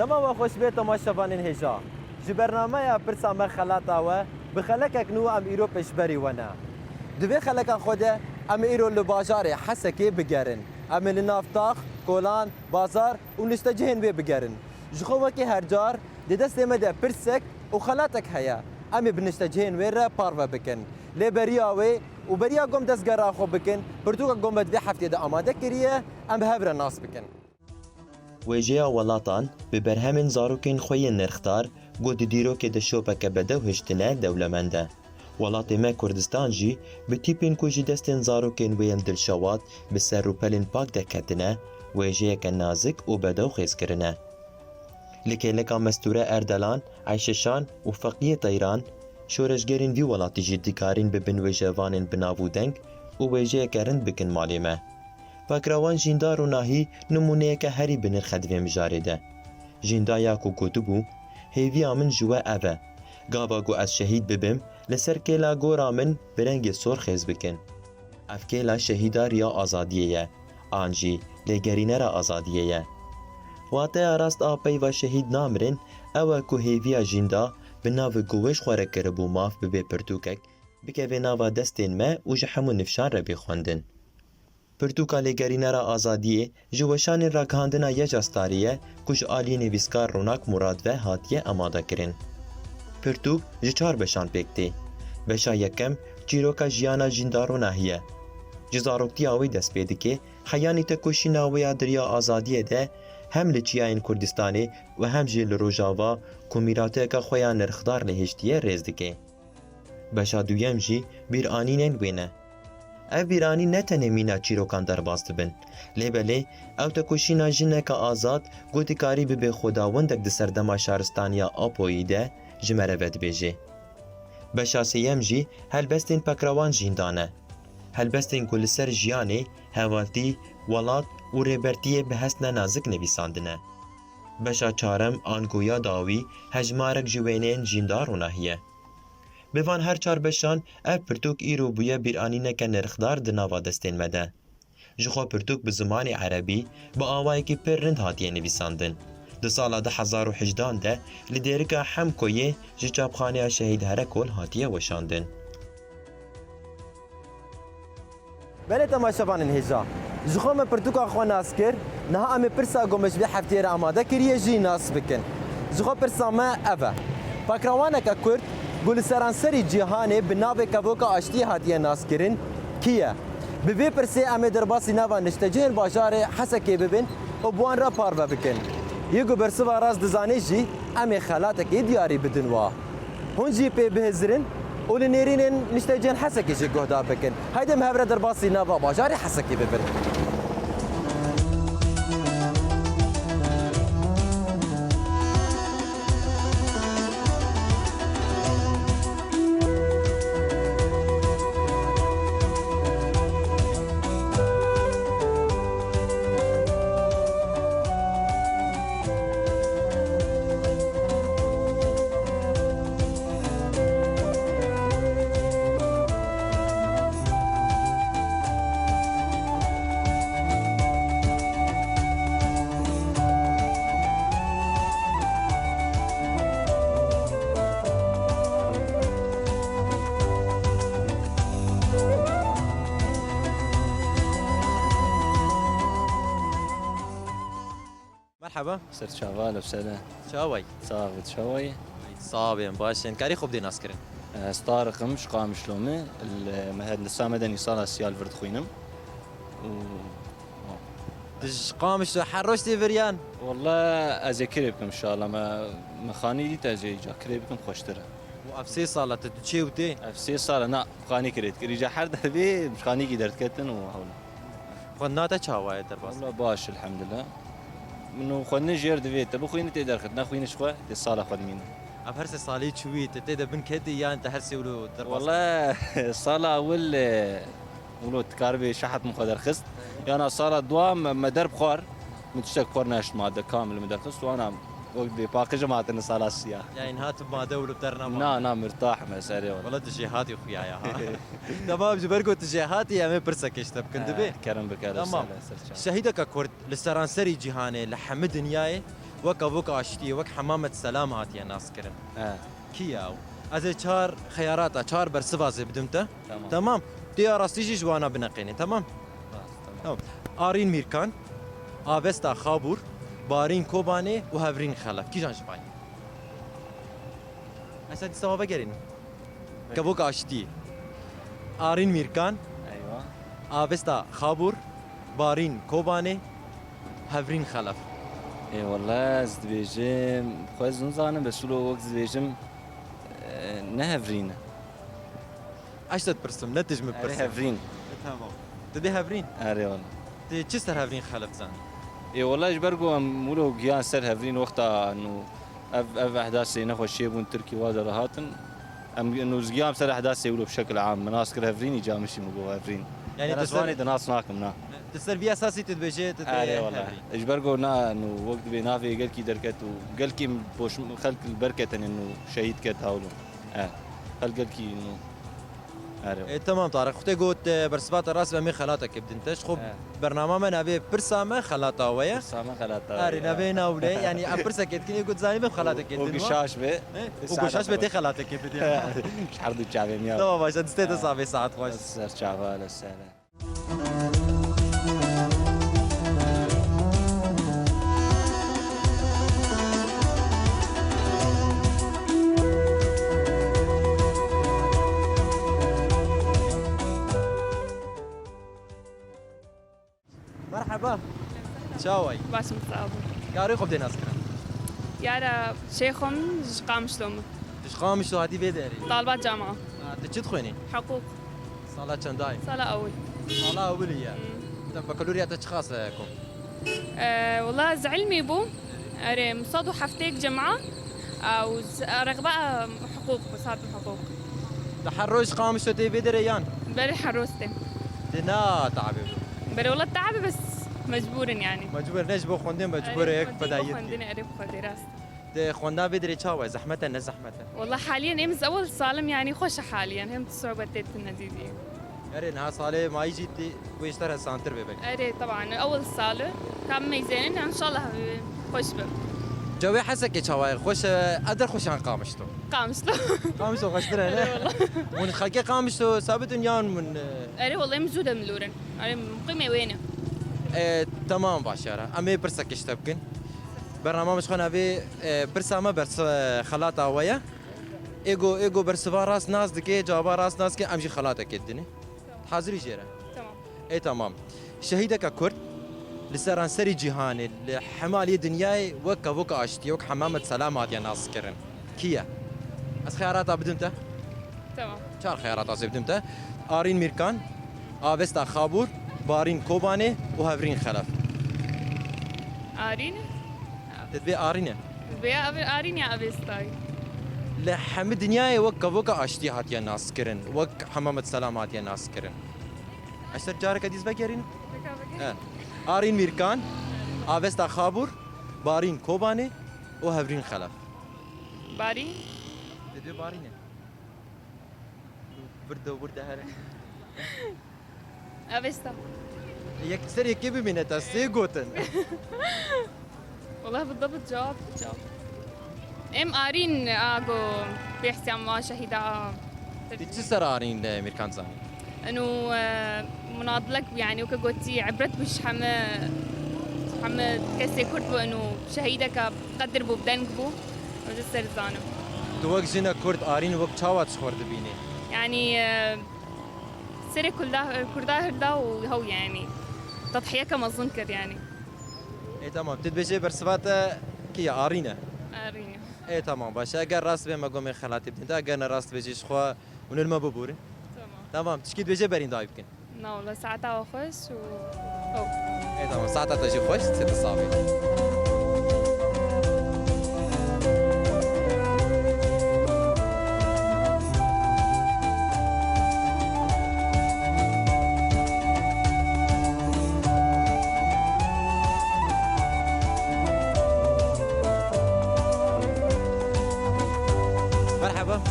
دما و خوش به تماشاوان هجا ji bernameya pirsa me xelata we bi xelekek nû em îro pêşberî we ne. Di vê xelekan xwe de em îro li bajarê Hesekê bigerin. Em ê li nav tax, kolan, bazar û niştecihên wê bigerin. Ji xwe wekî her car di destê me de pirsek û xelatek heye. Em ê bi niştecihên wê re parve bikin. Lê beriya wê û beriya gom destgera xwe bikin, pirtûka gom me di vê heftê de amade kiriye, em bi hev re nas bikin. Wêjeya welatan bi berhemên zarokên xwe yên nirxdar got di dîrokê de şopeke bedew hiştine dewlemend e. Welatê me Kurdistan jî bi tîpên ku ji destên zarokên wê yên dilşewat bi ser û pelên pak de ketine, wêjeyeke nazik û bedew xêzkirine. Li kêleka Mestûre Erdelan, Eyşeşan û Feqiyê Teyran, şoreşgerên vî welatî jî dikarîn bibin wêjevanên binav û deng û wêjeyeke rind bikin malê me. Pekrawan jîndar û nahî nimûneyeke herî bi nirxe divê mijarê de. Jîndaya ku gotibû, hêviya min ji we ev e. Gava ku ez şehîd bibim, li ser kêla gora min bi rengê sor xêz bikin. Ev kêla şehîdariya azadiyê ye, an jî lêgerînera azadiyê ye. Wateya rast a peyva şehîd namirin, ew e ku hêviya jînda bi navê guweş xwe re kiribû mav bibe pirtûkek, bikeve nava destên me û ji hemû nifşan re bê xwendin. Pirtûka lêgerînera azadiyê ji weşanên ragihandina yeca starî ye ku ji aliyê nivîskar Ronak Muradve hatiye amadekirin. Pirtûk ji çar beşan pêk tê. Beşa yekem çîroka jiyana jîndar û nahî ye. Ji zaroktiya wê dest pê dike, heyanî tekoşîna wê ya diriya azadiyê de hem li çiyayên Kurdistanê û hem jî li Rojava ku mîrateka xwe ya nirxdar lêhiştiye rêz dike. Beşa duyem jî bîranînên wê ne. Ev bîranî ne tenê mîna çîrokan derbas dibin. Lêbelê ew tekoşîna jineka azad gotikarî bibe xwedawendek di ser dema şaristaniya Apoyî de ji me re vedibêje. Beşa sêyem jî helbestên pekrawan jîndan e. Helbestên ku li ser jiyanê, hevaltî, welat û rêbertiyê bi hestne nazik nivîsandine. Beşa çarem angoya dawî hejmarek ji wêneyên jîndar û nahî ye. Bi van her çar beşan ev pirtûk îro bûye bîranîneke nirxdar di nava destên me de. Ji xwe pirtûk bi zimanê erebî bi awayekî pir rind hatiye nivîsandin. Di sala 2018 de li dêrika Hemkoyê ji çapxaneya Şehîd Herekol hatiye weşandin. Belê temaşevanên hêja. Ji xwe me pirtûka xwe nas kir, niha em ê pirsa gom ji vê heftê re amade kiriye jî nas bikin. Ji xwe pirsa me ev e. Pekrawaneke Kurd ku li seranserî cîhanê bi navê kevoka aştiyê hatiye naskirin kî ye? Bi vê pirsê em ê derbasî nava niştecihên bajarê Hesekê bibin û bi wan re parve bikin. Yê ku bersiva rast dizanê jî em ê xelatekê diyarî bidin wa. Hûn jî pê bihêzirin û li nêrînên niştecihên Hesekê jî guhdar bikin. Haydi em hev re derbasî nava bajarê Hesekê bibin. مرحبا صرت شغال بسنة شاوي صافت شوي صابين باشين كاري خب دي ناسكرين ستارق مش قام شلومي الهندسة مدني صار سيال فرد خوينم دش قامش حروشتي فريان والله أذكر بكم إن شاء الله ما خاني دي تأجي جا كريبكم خوشترة وأفسي صالة تتشي وتي أفسي صار أنا خاني كريت كريجا حر دربي مش خاني قدرت كتن وهولا خناتا شاوي درباس والله باش الحمد لله منو خدنا جير دفيت تبو خوينا تقدر خدنا خوينا شوي دي الصالة خدمينا أفرس صالي شويت تتدا بن كدي يا أنت هرسي ولو درباس والله الصالة أول ولو تكاربي شحت مقدر خست يعني الصالة دوام مدرب خور متشتك خور ناشت مادة كامل مدرب خست وأنا وقت باقي جماعتنا صالة السياح يعني هات ما دولة بدرنا نا مرتاح مساري والله تجي هاتي أخويا يا ها تمام جبركو تجي هاتي يا مي برسك يشتب كنت بيه كرم بك تمام شهيدك كرد لسرانسري جهاني لحمد دنياي وك اشتي وك حمامة سلام هاتي ناس كرن كياو از چهار خيارات چهار برسفازي بدمته تمام دي راستيجي جوانا بنقيني تمام تمام آرين ميركان آبستا خابور بارين كوباني وهافرين خلف كي جان شفاي هسه دي سوا بقرين كبوك اشتي آرين ميركان ايوه آبستا خابور بارين كوباني هافرين خلف اي والله زدبيجم خوز نزانم بس لو وقت زدبيجم نهفرين اشتت برسم نتج من برسم هفرين تمام تدي هافرين اري والله تي تشستر هافرين خلف زان اي والله اجبرقو مولو جيان سر هفرين وقتها انه اف احداث نخوش شيبون تركي وهذا رهاتن ام انه زقيام سر احداث يقولوا بشكل عام مناسكر هفرين يجا مشي مقو هفرين يعني انا سواني دناس ناكم نا تسر بي اساسي تدبيجي تدي اري والله اجبرقو نا انه وقت بينافي قال كي دركت وقال كي بوش خلق البركه انه شهيد كت هاولو قال كي انه اري إيه تمام طارق اختي قلت برسبات الراس بمي خلاتك بدنتش خب برنامج ما نبي برسامه خلاطه ويا سامع خلاطه اري نبي ناولي يعني ابرسك كني قلت زاني بخلاتك وقشاش به وقشاش بتي خلاتك بدي شحردو الشعبي مياه تمام باش تستيت صافي ساعات خوش سر شعبال السلام مرحبا شاوي باش متصابر قاري خب دي ناس كرا يارا شيخهم قام شلومه ايش قام شو هادي بيداري طالبات جامعة تشتخوني حقوق صلاة چنداي صلاة أول صلاة أولية بكالوريا اشخاصكم والله زعلمي بو أري مصادو حفتيك جامعة أو رغبة حقوق بصاب حقوق تحرش قام شو تي بيداري يان بري حروستي دنا تعبي بري والله تعبي بس مجبور يعني مجبور نجبو خوندين مجبور هيك بدايتي خندني أري بخدي راس دي خونا بيدري تشاوي زحمة نه زحمة والله حاليا امس أول صالم يعني خوش حاليا هم الصعوبة تيت النتيجة أري نها صالة ما يجي ويشتري سانتر بيبك أري طبعا أول صالة كان ميزانين إن شاء الله خوش بك جوي حسك تشاوي خوش أدر خوش عن قامشتو قامشلو قامشتو غشتري والله من خلقي قامشتو ثابت يان من أري والله مزودة من لورن أري مقيمة وينه تمام باشارة أمي برسك اشتبكن برنامج خونا بي برسامة برس خلاطة ويا ايجو برسوا راس ناس دكي جوابا راس ناس كي امشي خلاطك الدنيا حاضري جيرة تمام اي تمام شهيدك كرد لسران سري جهاني حمالي دنياي وكا اشتي وك حمامة سلامات يا ناس كرن كيا از خيارات بدمته تمام چهار خيارات از بدمته آرين ميركان آبستا خابور بارين كوباني وهافرين خلف آرين تدبي آرينه بيا آرين يا أبي ستاي لحم دنياي وكا اشتي هات يا ناس كرن وك حمامة سلامات يا ناس كرن اشتر جارك اديز بكرين آرين ميركان آبستا خابور بارين كوباني وهافرين خلف بارين تدبي بارينه برده هره أبي ستاي يك سري كيبي من تاسي قوتن والله بالضبط جواب ام آرين اجو بيحسي عن شهيدة تجسر آرين ميركان زاني انه مناضلك يعني وكقوتي عبرت بش حما كسي كرد انه شهيدك قدر بو بدنك بو وجسر زانم دوك جينا كرد آرين وك چاوات شخورد بيني يعني سري كردا هردا وهو يعني تضحية كما ظنكر يعني اي تمام تدبيجي برسفات كي آرينه آرين اي تمام باش اگر راست بما قومي خلاتي بتنتا اگر راست بيجي شخوا ونلما ببوري تمام تمام تشكيد بيجي برين دايبكن لا والله ساعتها وخش أو اي تمام ساعتها تجي خوش ست الصافي مرحبا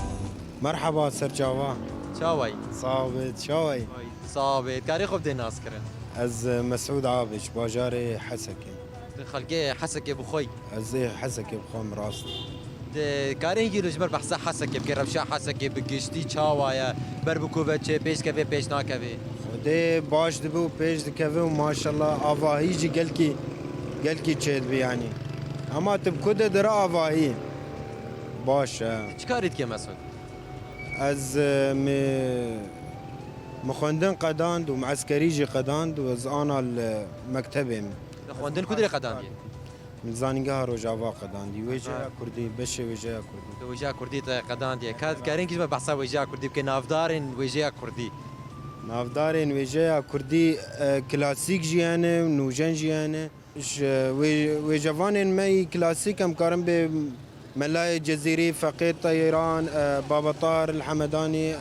مرحبا سر جاوا شاوي صابت شوي صابت كاري خب دي ناس كرن از مسعود عابش باجار حسكي خلقي حسك بخوي ازي حسك بخوم راست كارين يجي لجبر بحسا حسك بكربشا حسك بگشتي چاوايا بربكو بچه پیش كفي پیش نا كفي خدي باش دبو بيج دكفي وما شاء الله افاهيجي قلكي تشيد بي يعني اما تبكده درا افاهي باش چكاريت كي مسعود از مخندن قداند ومعسكريجي قداند وز انا المكتبي خوندن كودري قدام من زانينغا روجافا قداندي وجا كردي بش وجا كردي وجا كردي قدام دي كاد كارين كيما بحسا وجا كردي بكي نافدارين وجا كردي نافدارين وجا كردي كلاسيك جيانه نوجن جيانه وجوانين ماي كلاسيك ام كارم ب ملاي جزيري فقير طيران بابا طاهر الحمداني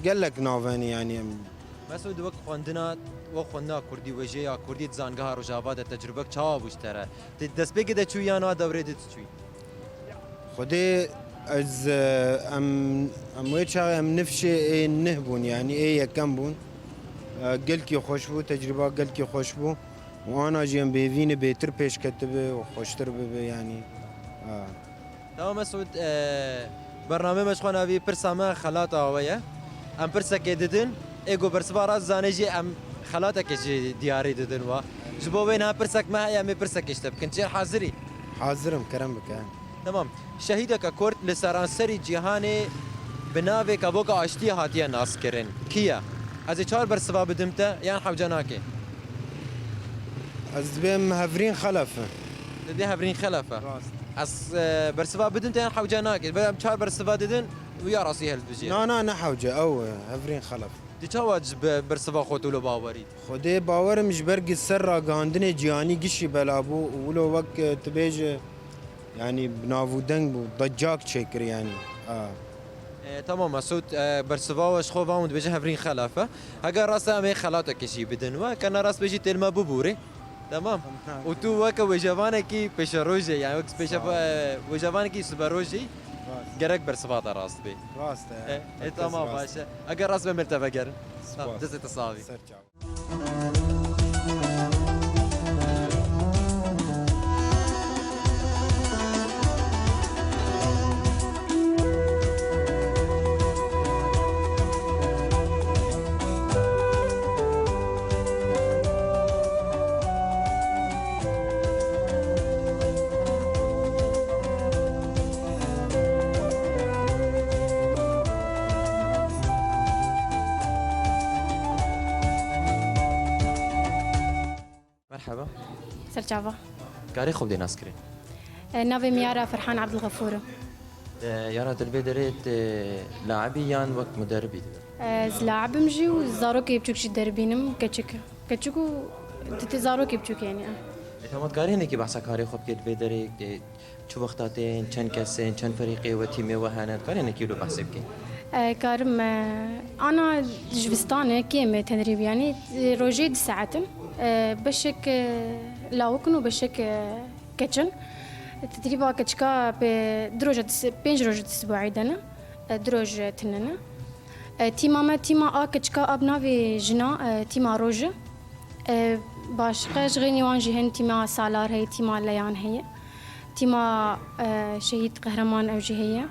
قال لك نافاني يعني مسعود وقت خوندنا وخوندنا كردي وجا كردي زانغا روجافا د تجربه چاوا بوشتره دست بگه د چویانا دوره د چوي خدي از ام ويتشا ام نفشي نهبون يعني ايه يكمبون قلكي خوشبو تجربه قلكي خوشبو وانا جيم بيفيني بيتر بيش كتبه وخوشتر به يعني تمام مسعود برنامج خونا بي برسامه خلاطه ويا ام برسك ددن ايجو برسبارا زانجي ام خلاتك جي دياري ددن وا جبو وين برسك ما هي ام برسك اشتب كنت حاضري حاضرم كرم بك يعني تمام شهيدك كورت لسرانسري جهاني بناوي كابوكا اشتي هاتيا ناس كرين كيا از چهار برسبا بدمته يعني حوجناكي از بهم هفرين خلف دي هبرين خلفه از برسبا بدمته يعني حوجناكي بدم چهار برسبا ددن ويا راسي هل بجي نا نحوجه او هفرين خلف دي چاواج برسبا خوتولو باوري خدي باورم جبرق السر غاندني جياني قشي بلابو ولو وقت تبيج يعني بنافو دنگ ضجاك تشكر يعني تمام مسعود برسواش خو وامد بجه هفرين خلافه اگر راس امي خلاتك شي بدن وكان راس بيجي تلما ببوري تمام وتو وك وجوانكي بشروجي يعني وقت بيش وجوانكي سبروجي جرك برسوات راس بي راست تمام باشا اگر راس بمرتبه جر دزت تصاوي مرحبا سرجافا كاري خوب دي ناس كرين نافي ميارا فرحان عبد الغفور يارا دلبي دريت لاعبي يان وقت مدربي لاعب مجي وزاروكي بچوك شي دربينم كچكو تتزاروكي بچوك يعني تمام كاري هنيكي بحسا كاري خوب كي دلبي دريت شو وقتاتين چن كسين چن فريقي وتيمي وهانا كاري هنيكي لو بحسب كي كارم انا جوستانه كيم تدريب يعني روجي دي ساعتن بشك لاوكن وبشك كيتشن تدريبا كتشكا بدروجة 5 روجة اسبوعي دنا دروج تننا تيما كتشكا ابنافي جنا تيما روجة باش قاش غيني وانجي هن تيما سالار هي تيما ليان هي تيما شهيد قهرمان اوجي هي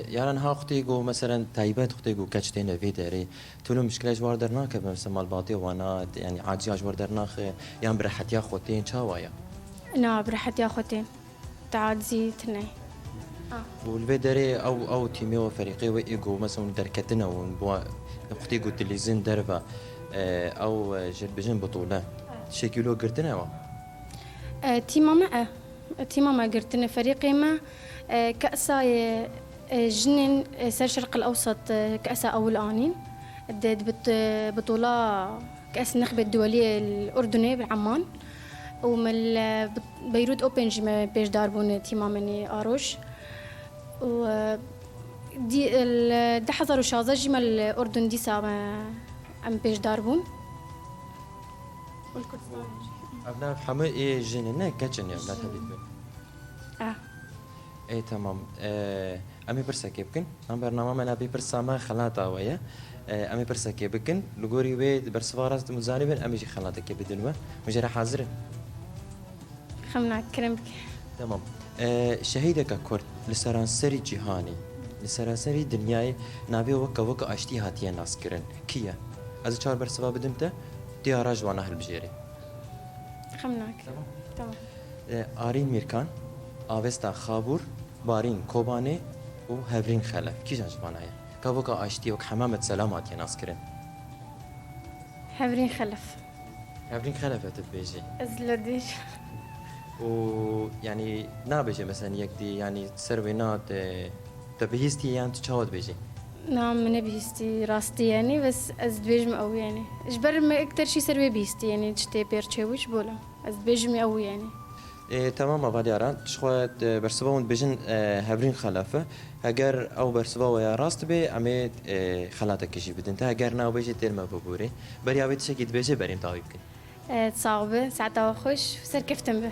یاران ها خطی گو مثلا تایبت خطی گو کچتین وی داری طولو مشکل جوار در ناکه مثلا مالباطی وانا يعني عاجی جوار در ناخ یان برحتیا خطین چا وایا نا برحتیا خطین تعادزی تنه والوی داری او تیمی و فريقي و ایگو مثلا درکتنا و بوا خطی گو تلویزیون دروا او جربجن بطوله شکلو گرتنا وا تيما ما قرتنا فريقي ما كأسا جنن سر الشرق الأوسط كأسا أول آنين بطولة كأس النخبة الدولية الأردنية بعمان ومن بيروت أوبن جي بيش داربون تيما مني آروش و دي ده حضروا شازا جي من الأردن دي سا أم بيش داربون والكردستان ابنا حمي ايه جننا كاتشن يا ولاد حبيبي ايه تمام امي برسا كيبكن ام برنامج انا بي برسامه خلاطه ويا أمي برسكي بكن لجوري بيت برسفارات مزانبن أمي جي خلاتك بدنوا مجرى حاضر خمنا كرمك تمام شهيدك كرد لسرانسري جهاني لسرانسري دنياي نابي وكا أشتي هاتيا ناس كرن كيا از چهار برسوا بدمته دیارا جوانا هالبجيري خمناك تمام آرين ميركان آوستا خابور بارين كوباني و هفرين خلف كي جان جوانايا كابوكا اشتي وك حمامة سلامات يا ناس كرن حبرين خلف هفرين خلف تبيجي أزلديش و يعني نابجي مثلا يكدي يعني تسروينات تبهيستي يعني تشاود بيجي نعم من بيستي راستي يعني بس از بيجم قوي يعني اجبر ما اكتر شي سروي بيستي يعني تشتي بيرتشويش بولا از بيجم قوي يعني تمام أبادياران تشخوات برسباون بيجن هفرين خلافة هجر أو برسبا ويا راست بي عميد خلاتك كشي بدنت هجر ناو بيجي تيرما ببوري بري أبيت شكيت بيجي بريم طاوي بكن صعبة ساعتها خوش سر كفتم به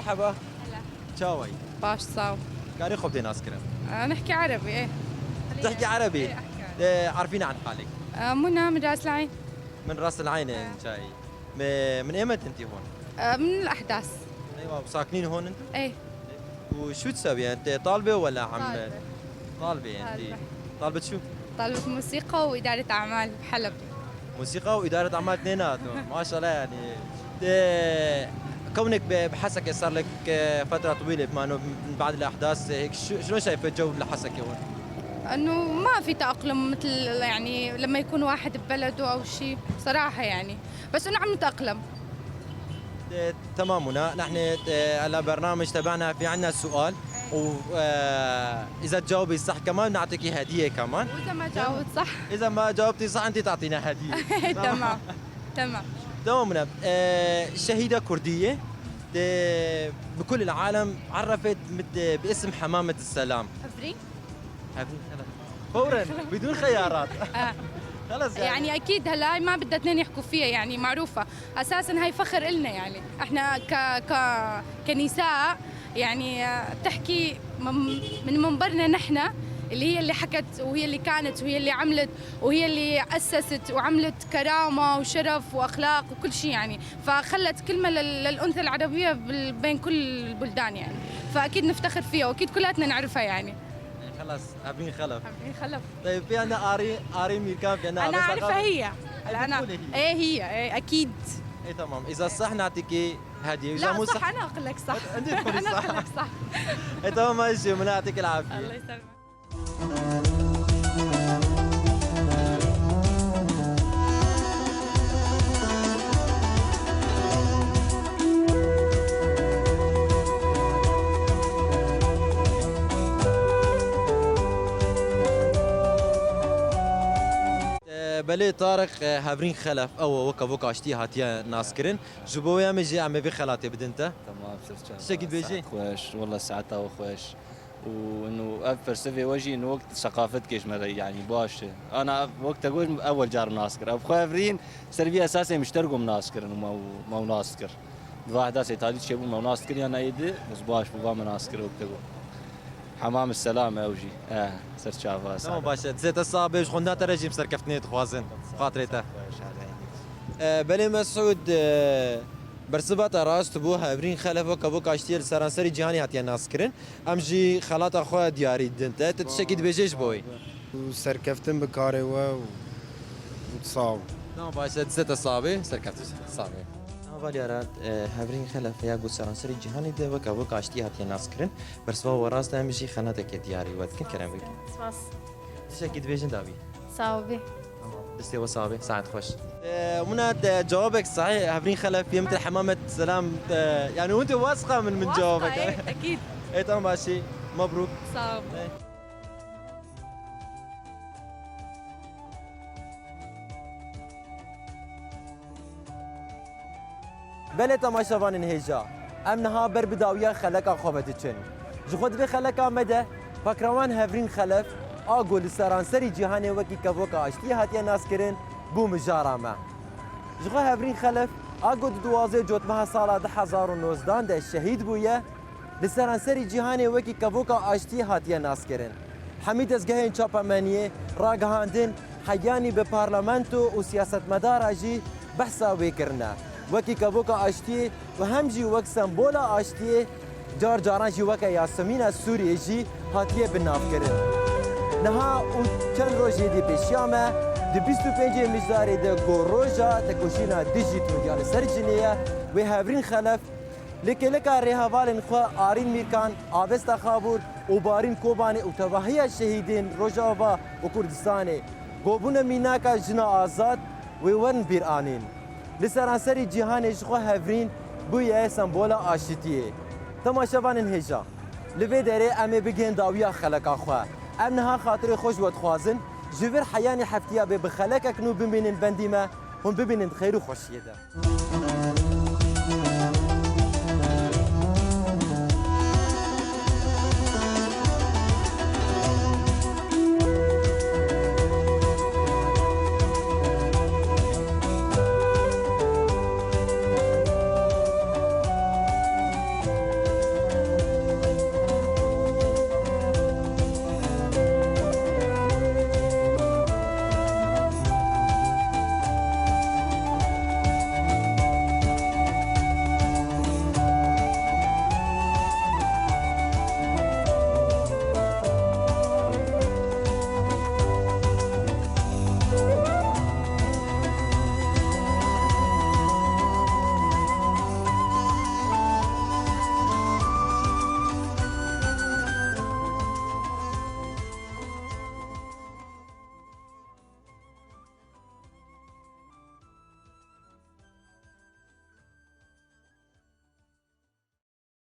مرحبا هلا تشاوي باش صاو كاري خبتي ناس كرم نحكي عربي ايه تحكي عربي إيه، أحكي عربي. عارفين عن حالك منى من راس العين من راس العين جاي من ايمتى انت هون؟ من الاحداث ايوه ساكنين هون انتم؟ ايه وشو تسوي انت طالبه ولا عم طالبة. طالبه انت طالبة. طالبه شو؟ طالبة موسيقى وإدارة أعمال بحلب موسيقى واداره اعمال اثنيناتهم ما شاء الله يعني كونك بحسكه صار لك فتره طويله من بعد الاحداث هيك شلون شايفه الجو بحسكه هون؟ انه ما في تأقلم مثل يعني لما يكون واحد ببلده او شيء صراحة يعني بس انه عم نتأقلم تمام هنا نحن على برنامج تبعنا في عنا سؤال واذا تجاوبي صح كمان بنعطيكي هديه كمان واذا ما جاوبت صح اذا ما جاوبتي صح انت تعطينا هديه تمام تمام تمام هنا شهيده كرديه بكل العالم عرفت باسم حمامه السلام أفري فورا بدون خيارات آه. خلص يعني اكيد هلا هاي ما بدها اثنين يحكوا فيها يعني معروفه اساسا هاي فخر إلنا يعني احنا كنساء يعني تحكي من منبرنا نحن اللي هي اللي حكت وهي اللي كانت وهي اللي عملت وهي اللي اسست وعملت كرامه وشرف واخلاق وكل شيء يعني فخلت كلمه للانثى العربيه بين كل البلدان يعني فاكيد نفتخر فيها واكيد كلاتنا نعرفها يعني خلص هابين خلف حبيبي خلف طيب في عندنا اري ميركان في عندنا انا عارفه هي هلا انا بتقولي هي. ايه هي ايه اكيد ايه تمام اذا صح نعطيكي هديه واذا مو لا صح انا اقول لك صح انت تقولي انا صح اقول لك صح ايه تمام ماشي يعطيك العافيه الله يسلمك بلي طارق هافرين خلف او وكا بوكا اشتي هاتيا ناسكرين جبويا مجي عم في خلاتي بدنتا تمام صرت شكل بيجي؟ خوش والله ساعتها وخوش وانه افر سفي وجهي انه وقت ثقافتك ايش يعني باش انا وقت اقول اول جار مناسكر ابو خافرين سربي اساسا مشتركوا مناسكر انه ما مناسكر واحد اساسا تالي شيء ما مناسكر انا يدي بس باش بابا مناسكر وقت اقول حمام السلامة اوجي صرت شافها تمام باشا تزيت الصابه خلنا ترجم سركفتني تخوازن خاطريته بلي مسعود برسبات راست بو هافرين خلف وكا بوكا اشتي سرانسري جهاني هاتيا ناسكرين امجي خلات اخويا دياري دنتا تتشكيد بيجيش بوي وسركفتن بكاري وتصاو تمام باشا تزيت الصابه سركفت الصابه باليارات هفرين خلف يا جو سرانسري جهاني ده وكا بوكا اشتي هاتيا ناسكرين برسوا وراست امجي خلاتك دياري وذكر كلام بك سواس تشكيد بيجن دابي صعبة دستي وصابي ساعد خوش منى جوابك صحيح هافرين خلف في مثل حمامة السلام يعني وانت واثقة من جوابك ايه اكيد ايه تمام ماشي مبروك صعب بله تماشاوان هجا ام نها بر بداویا خلقا خوبت چن جخود به خلقا مده فکروان هفرین خلف آگو لسرانسری جهان وکی کبوکا اشتی هاتیا ناس کرن بو مجارامه جخو هفرین خلف آگو دوازه جوتمه سالا 2019 ده شهید بویه لسرانسری جهان وکی کبوکا اشتی هاتیا ناس کرن حمید از گهین چاپمانیه راگهاندن حیانی به پارلمانتو و سیاست مدار جی بحثا ویکرنه وکی کبوکا اشتی و همجی وک سمبولا اشتی جار جاران جی وک یاسمین سوریه جی هاتیه بناف کرن نها و چند روزی دی پیشیامه دی 25 مجداری ده گوروژا تکوشینا دیجیت مدیال سرجنیه و هفرین خلف لکلکا ریهوالن خو آرین میرکان آبستا خابور و بارین کوبانی و تباهی شهیدین روجاوا و کردستانی گوبون میناکا جنا آزاد و ورن بیر آنین لسرانسری جهان جخو هفرین بویه سمبولا آشتیه تماشاوان هجا لوی داره امه بگین داویا خلقا خواه ام نها خاطر خوش ود خوازن جویر حیانی حفتیا به بخلقا کنو ببینن بندیمه هم ببینن خیر و خوشیه ده